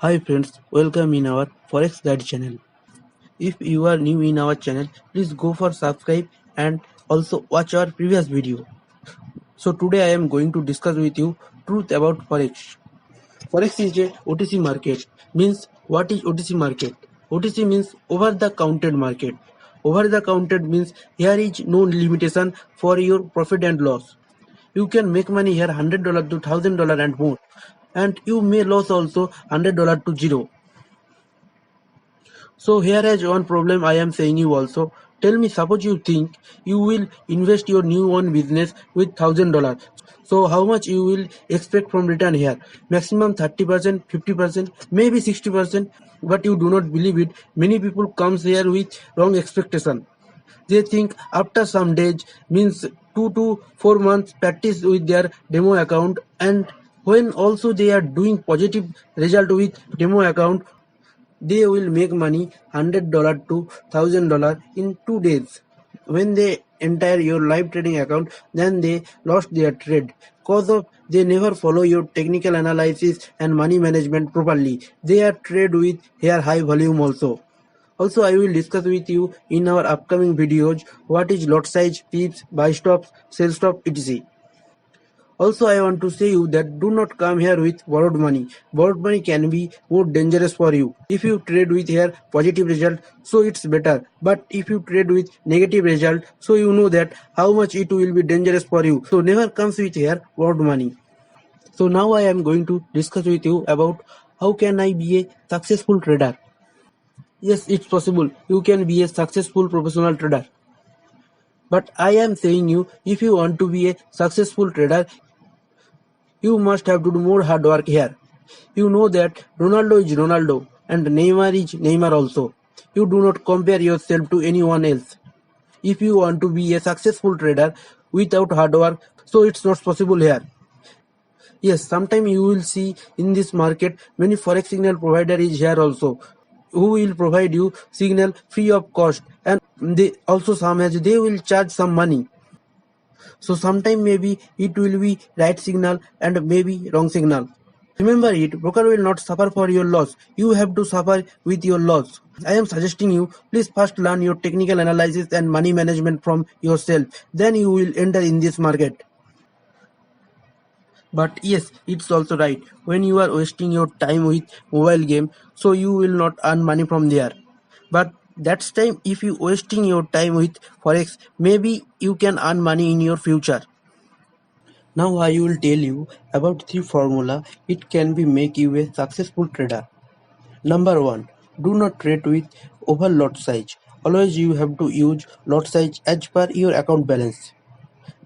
Hi friends, welcome in our Forex Guide channel. If you are new in our channel, please go for subscribe and also watch our previous video. So today I am going to discuss with you truth about Forex. Forex is a OTC market. Means what is OTC market? OTC means over the counted market. Over the counted means here is no limitation for your profit and loss. You can make money here $100 to $1,000 and more. And you may lose also $100 to zero. So here is one problem I am saying you also. Tell me, suppose you think you will invest your new one business with $1,000. So how much you will expect from return here? Maximum 30%, 50%, maybe 60%. But you do not believe it. Many people comes here with wrong expectation. They think after some days means 2 to 4 months practice with their demo account, and when also they are doing positive result with demo account, they will make money $100 to $1,000 in 2 days. When they enter your live trading account, then they lost their trade cause of they never follow your technical analysis and money management properly. They are trade with here high volume also. Also, I will discuss with you in our upcoming videos what is lot size, pips, buy stops, sell stop, etc. Also, I want to say you that do not come here with borrowed money. Borrowed money can be more dangerous for you. If you trade with here positive result, so it's better. But if you trade with negative result, so you know that how much it will be dangerous for you. So never comes with here borrowed money. So now I am going to discuss with you about how can I be a successful trader. Yes, it's possible. You can be a successful professional trader. But I am saying you, if you want to be a successful trader, you must have to do more hard work here. You know that Ronaldo is Ronaldo and Neymar is Neymar also. You do not compare yourself to anyone else. If you want to be a successful trader without hard work, so it's not possible here. Yes, sometime you will see in this market many forex signal provider is here also, who will provide you signal free of cost, and they also some as they will charge some money. So sometime maybe it will be right signal and maybe wrong signal. Remember it, broker will not suffer for your loss. You have to suffer with your loss. I am suggesting you, please first learn your technical analysis and money management from yourself. Then you will enter in this market. But yes, it's also right. When you are wasting your time with mobile game, so you will not earn money from there. But that's time if you wasting your time with forex, maybe you can earn money in your future. Now I will tell you about three formula it can be make you a successful trader. Number 1. Do not trade with over lot size. Always you have to use lot size as per your account balance.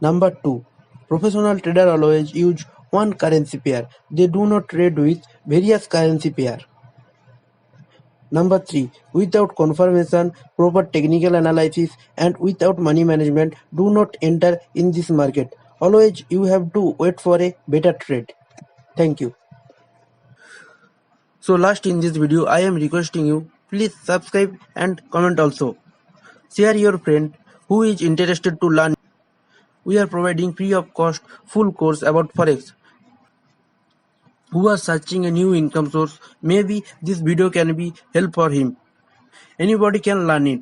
Number 2. Professional trader always use one currency pair. They do not trade with various currency pair. Number 3. Without confirmation, proper technical analysis and without money management, do not enter in this market. Always you have to wait for a better trade. Thank you. So last in this video I am requesting you, please subscribe and comment also. Share your friend who is interested to learn. We are providing free of cost full course about forex. Who are searching a new income source, maybe this video can be help for him. Anybody can learn it.